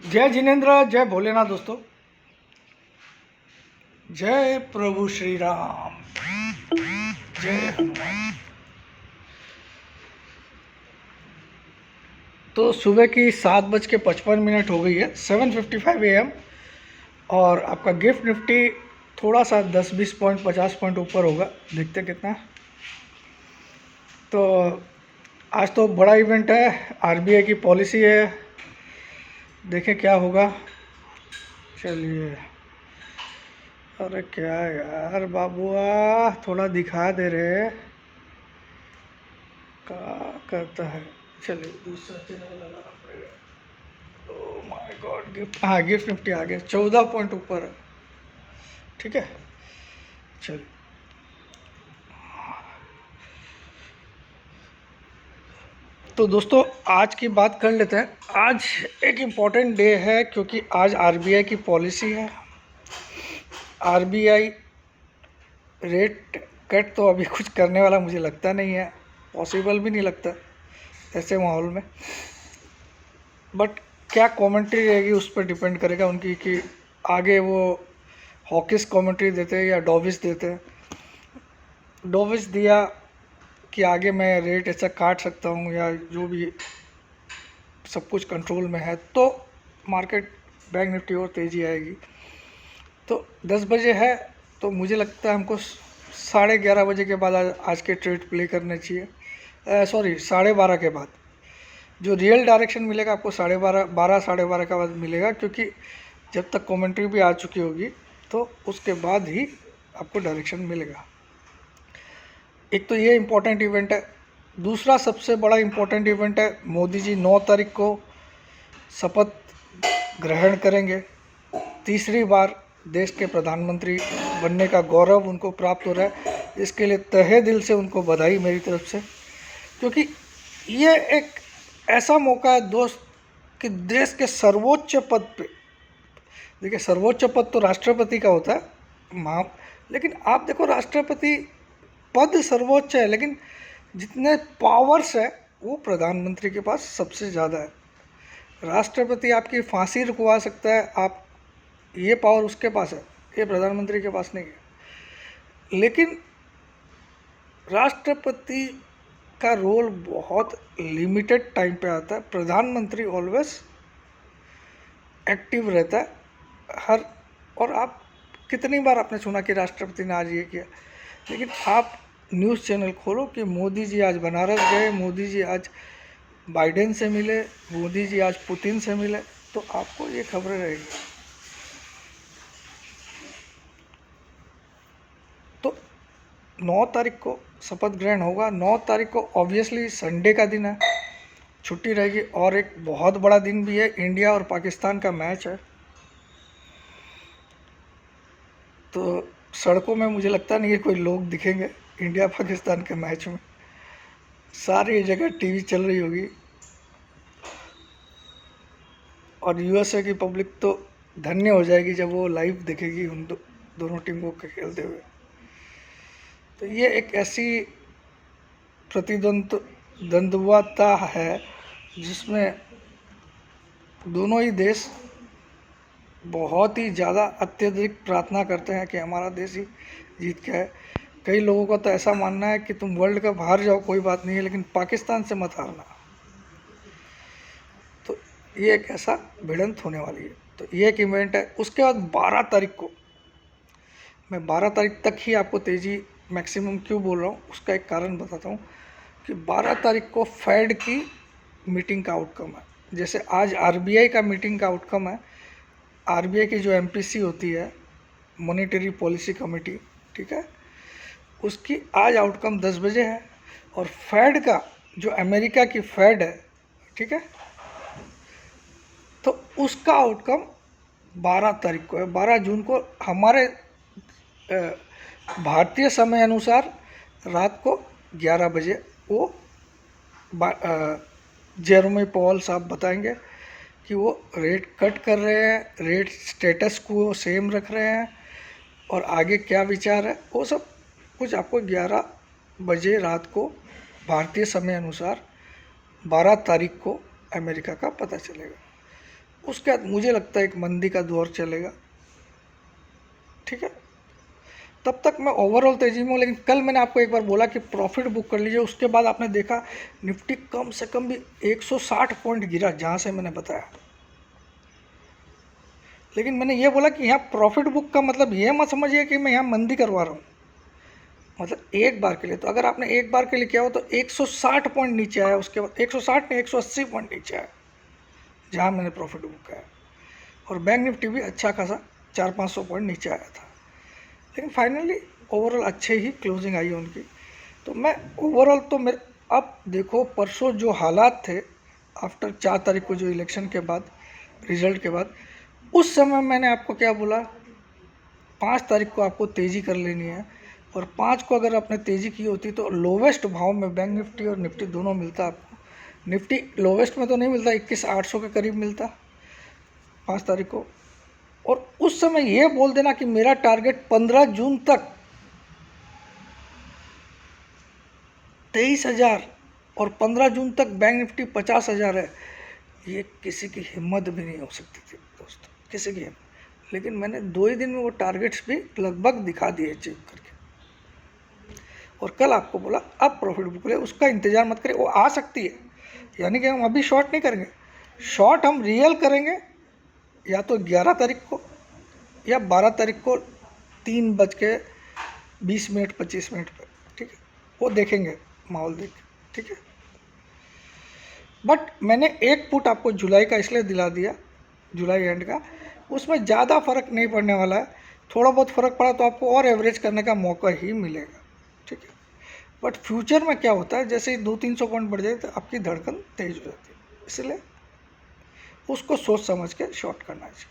जय जिनेन्द्र, जय भोलेनाथ दोस्तों, जय प्रभु श्री राम, जय हनुमान। तो सुबह की 7:55 हो गई है, 7:55 AM। और आपका गिफ्ट निफ्टी थोड़ा सा 10-20 पॉइंट 50 पॉइंट ऊपर होगा, देखते कितना। तो आज तो बड़ा इवेंट है, आरबीआई की पॉलिसी है, देखें क्या होगा। चलिए, अरे क्या यार बाबुआ, थोड़ा दिखा दे रहे, क्या करता है। चलिए दूसरा चैनल लगाना पड़ेगा। ओह माय गॉड, गिफ्ट, हाँ गिफ्ट निफ्टी आ गया, 14 पॉइंट ऊपर है। ठीक है, चलिए। तो दोस्तों आज की बात कर लेते हैं। आज एक इम्पॉर्टेंट डे है क्योंकि आज आरबीआई की पॉलिसी है। आरबीआई रेट कट तो अभी कुछ करने वाला मुझे लगता नहीं है, पॉसिबल भी नहीं लगता ऐसे माहौल में। बट क्या कमेंट्री रहेगी उस पर डिपेंड करेगा उनकी, कि आगे वो हॉकिस कमेंट्री देते हैं या डॉविस देते हैं। डॉविस दिया कि आगे मैं रेट ऐसा काट सकता हूँ या जो भी सब कुछ कंट्रोल में है, तो मार्केट बैंक निफ्टी और तेज़ी आएगी। तो 10 बजे है, तो मुझे लगता है हमको 11:30 बजे के बाद आज के ट्रेड प्ले करने चाहिए। सॉरी, 12:30 के बाद जो रियल डायरेक्शन मिलेगा आपको 12:30 12:30 के बाद मिलेगा, क्योंकि जब तक कमेंट्री भी आ चुकी होगी तो उसके बाद ही आपको डायरेक्शन मिलेगा। एक तो ये इम्पोर्टेंट इवेंट है। दूसरा सबसे बड़ा इम्पोर्टेंट इवेंट है, मोदी जी 9 तारीख को शपथ ग्रहण करेंगे। तीसरी बार देश के प्रधानमंत्री बनने का गौरव उनको प्राप्त हो रहा है। इसके लिए तहे दिल से उनको बधाई मेरी तरफ से, क्योंकि ये एक ऐसा मौका है दोस्त कि देश के सर्वोच्च पद पे, देखिए सर्वोच्च पद तो राष्ट्रपति का होता है महा, लेकिन आप देखो राष्ट्रपति पद सर्वोच्च है, लेकिन जितने पावर्स है वो प्रधानमंत्री के पास सबसे ज़्यादा है। राष्ट्रपति आपकी फांसी रुकवा सकता है, आप ये पावर उसके पास है, ये प्रधानमंत्री के पास नहीं है। लेकिन राष्ट्रपति का रोल बहुत लिमिटेड टाइम पे आता है, प्रधानमंत्री ऑलवेज एक्टिव रहता है हर। और आप कितनी बार आपने सुना कि राष्ट्रपति ने आज ये किया, लेकिन आप न्यूज़ चैनल खोलो कि मोदी जी आज बनारस गए, मोदी जी आज बाइडेन से मिले, मोदी जी आज पुतिन से मिले, तो आपको ये खबरें रहेगी। तो 9 तारीख को शपथ ग्रहण होगा। 9 तारीख को ऑब्वियसली संडे का दिन है, छुट्टी रहेगी। और एक बहुत बड़ा दिन भी है, इंडिया और पाकिस्तान का मैच है। तो सड़कों में मुझे लगता नहीं है कोई लोग दिखेंगे इंडिया पाकिस्तान के मैच में, सारी जगह टीवी चल रही होगी। और यूएसए की पब्लिक तो धन्य हो जाएगी जब वो लाइव देखेगी उन दोनों टीमों को खेलते हुए। तो ये एक ऐसी द्वंद्वता है जिसमें दोनों ही देश बहुत ही ज़्यादा अत्यधिक प्रार्थना करते हैं कि हमारा देश ही जीत के है। कई लोगों का तो ऐसा मानना है कि तुम वर्ल्ड कप हार जाओ कोई बात नहीं है, लेकिन पाकिस्तान से मत हारना। तो ये एक ऐसा भिड़ंत होने वाली है। तो ये एक इवेंट है। उसके बाद 12 तारीख को, मैं 12 तारीख तक ही आपको तेज़ी मैक्सिमम क्यों बोल रहा हूँ उसका एक कारण बताता हूँ, कि 12 तारीख को फेड की मीटिंग का आउटकम है। जैसे आज आरबीआई का मीटिंग का आउटकम है, आरबीआई की जो एमपीसी होती है, मॉनेटरी पॉलिसी कमेटी, ठीक है, उसकी आज आउटकम 10 बजे है। और फेड का जो अमेरिका की फेड है, ठीक है, तो उसका आउटकम 12 तारीख को है, 12 जून को, हमारे भारतीय समय अनुसार रात को 11 बजे वो जेरोमी पॉल साहब बताएंगे कि वो रेट कट कर रहे हैं, रेट स्टेटस को सेम रख रहे हैं, और आगे क्या विचार है वो सब कुछ आपको 11 बजे रात को भारतीय समय अनुसार 12 तारीख को अमेरिका का पता चलेगा। उसके बाद मुझे लगता है एक मंदी का दौर चलेगा, ठीक है। तब तक मैं ओवरऑल तेजी में हूँ, लेकिन कल मैंने आपको एक बार बोला कि प्रॉफिट बुक कर लीजिए। उसके बाद आपने देखा निफ्टी कम से कम भी 160 पॉइंट गिरा जहाँ से मैंने बताया। लेकिन मैंने ये बोला कि यहाँ प्रॉफिट बुक का मतलब ये मत समझिए कि मैं यहाँ मंदी करवा रहा हूँ, मतलब एक बार के लिए। तो अगर आपने एक बार के लिए किया हो तो 160 पॉइंट नीचे आया, उसके बाद 160 नहीं 180 पॉइंट नीचे आया जहाँ मैंने प्रॉफिट बुक किया। और बैंक निफ्टी भी अच्छा खासा 400-500 पॉइंट नीचे आया था, लेकिन फाइनली ओवरऑल अच्छे ही क्लोजिंग आई है उनकी। तो मैं ओवरऑल तो मेरे, अब देखो परसों जो हालात थे आफ्टर 4 तारीख को, जो इलेक्शन के बाद, रिजल्ट के बाद, उस समय मैंने आपको क्या बोला, 5 तारीख को आपको तेज़ी कर लेनी है। और 5 को अगर आपने तेज़ी की होती तो लोवेस्ट भाव में बैंक निफ्टी और निफ्टी दोनों मिलता आपको। निफ्टी लोवेस्ट में तो नहीं मिलता, 21,800 के करीब मिलता 5 तारीख को। और उस समय ये बोल देना कि मेरा टारगेट 15 जून तक 23,000 और 15 जून तक बैंक निफ्टी 50,000 है, ये किसी की हिम्मत भी नहीं हो सकती थी दोस्तों, किसी की हिम्मत। लेकिन मैंने 2 ही दिन में वो टारगेट्स भी लगभग दिखा दिए चेक करके। और कल आपको बोला अब प्रॉफिट बुक ले, उसका इंतज़ार मत करें, वो आ सकती है। यानी कि हम अभी शॉर्ट नहीं करेंगे, शॉर्ट हम रियल करेंगे या तो 11 तारीख को या 12 तारीख को 3:20 25 मिनट पर, ठीक है। वो देखेंगे माहौल देख, ठीक है। बट मैंने एक पुट आपको जुलाई का इसलिए दिला दिया, जुलाई एंड का, उसमें ज़्यादा फ़र्क नहीं पड़ने वाला है। थोड़ा बहुत फ़र्क पड़ा तो आपको और एवरेज करने का मौका ही मिलेगा, ठीक है। बट फ्यूचर में क्या होता है, जैसे ही 200-300 पॉइंट बढ़ जाए तो आपकी धड़कन तेज हो जाती है, इसलिए उसको सोच समझ के शॉर्ट करना चाहिए।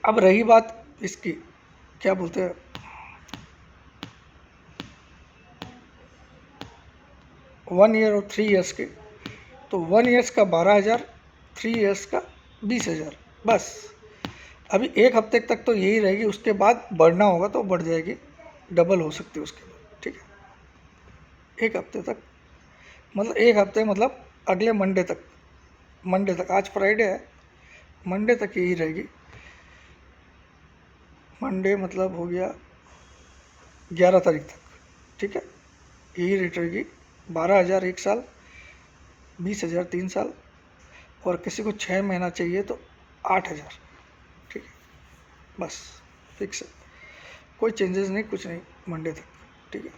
अब रही बात इसकी, क्या बोलते हैं, 1 ईयर और 3 ईयर्स के। तो 1 ईयर्स का 12,000, 3 ईयर्स का 20,000, बस। अभी एक हफ्ते तक तो यही रहेगी, उसके बाद बढ़ना होगा तो बढ़ जाएगी, डबल हो सकती है उसके बाद, ठीक है। एक हफ्ते तक मतलब एक हफ्ते मतलब अगले मंडे तक, आज फ्राइडे है, मंडे तक यही रहेगी। मंडे मतलब हो गया 11 तारीख तक, ठीक है। यही रेट रहेगी, 12,000 1 साल, 20,000 3 साल, और किसी को 6 महीना चाहिए तो 8,000, ठीक है। बस फिक्स है, कोई चेंजेस नहीं, कुछ नहीं, मंडे तक, ठीक है।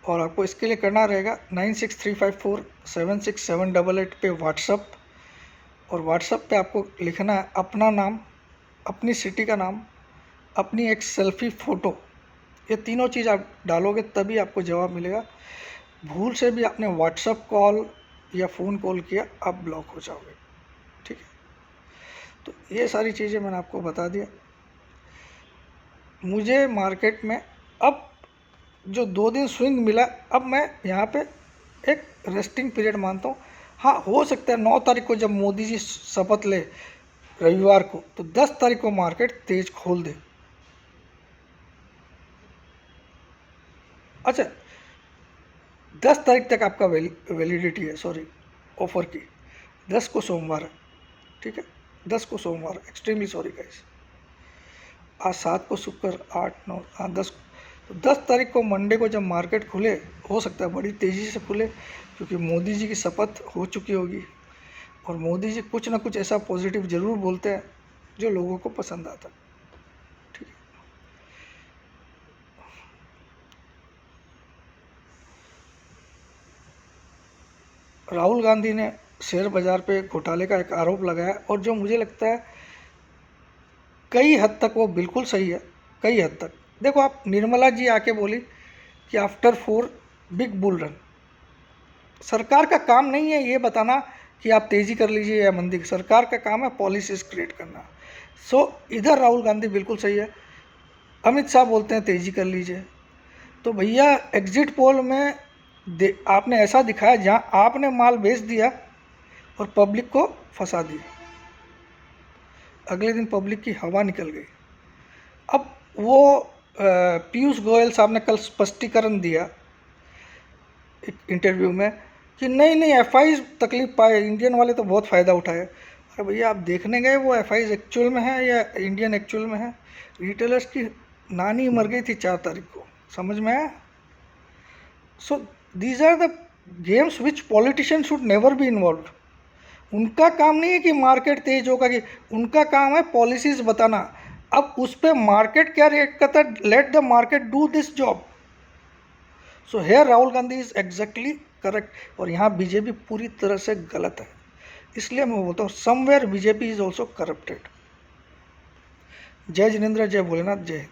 और आपको इसके लिए करना रहेगा 9635476788 पे व्हाट्सअप। और व्हाट्सअप पे आपको लिखना है अपना नाम, अपनी सिटी का नाम, अपनी एक सेल्फी फ़ोटो। ये तीनों चीज़ आप डालोगे तभी आपको जवाब मिलेगा। भूल से भी आपने व्हाट्सअप कॉल या फ़ोन कॉल किया, आप ब्लॉक हो जाओगे, ठीक है। तो ये सारी चीज़ें मैंने आपको बता दिया। मुझे मार्केट में अब जो 2 दिन स्विंग मिला, अब मैं यहाँ पे एक रेस्टिंग पीरियड मानता हूँ। हाँ, हो सकता है 9 तारीख को जब मोदी जी शपथ ले रविवार को, तो 10 तारीख को मार्केट तेज खोल दे। अच्छा, 10 तारीख तक आपका वैलिडिटी है, सॉरी, ऑफर की। 10 को सोमवार है, ठीक है, 10 को सोमवार, एक्सट्रीमली सॉरी गाइस। आज 7 को शुक्र, 8 9 हाँ 10, तो 10 तारीख को मंडे को जब मार्केट खुले, हो सकता है बड़ी तेज़ी से खुले, क्योंकि मोदी जी की शपथ हो चुकी होगी। और मोदी जी कुछ ना कुछ ऐसा पॉजिटिव ज़रूर बोलते हैं जो लोगों को पसंद आता है, ठीक है। राहुल गांधी ने शेयर बाज़ार पे घोटाले का एक आरोप लगाया, और जो मुझे लगता है कई हद तक वो बिल्कुल सही है, कई हद तक। देखो, आप निर्मला जी आके बोली कि आफ्टर 4 बिग बुल रन, सरकार का काम नहीं है ये बताना कि आप तेज़ी कर लीजिए या मंदी। सरकार का काम है पॉलिसीज क्रिएट करना। सो इधर राहुल गांधी बिल्कुल सही है। अमित शाह बोलते हैं तेज़ी कर लीजिए। तो भैया एग्जिट पोल में आपने ऐसा दिखाया जहां आपने माल बेच दिया और पब्लिक को फंसा दिया, अगले दिन पब्लिक की हवा निकल गई। अब वो पीयूष गोयल साहब ने कल स्पष्टीकरण दिया एक इंटरव्यू में कि नहीं नहीं एफआई तकलीफ पाए, इंडियन वाले तो बहुत फ़ायदा उठाए। अरे भैया आप देखने गए वो एफआई एक्चुअल में है या इंडियन एक्चुअल में है? रिटेलर्स की नानी मर गई थी 4 तारीख को, समझ में आया? So these are the games which politician should never be involve. उनका काम नहीं है कि मार्केट तेज होगा, कि उनका काम है पॉलिसीज बताना। अब उस पर मार्केट क्या रिएक्ट करता है, let the market do this job. So here Rahul Gandhi is exactly correct, और यहाँ बीजेपी पूरी तरह से गलत है। इसलिए मैं बोलता हूँ somewhere BJP is also corrupted. जय जिनेंद्र, जय भोलेनाथ, जय हिंद।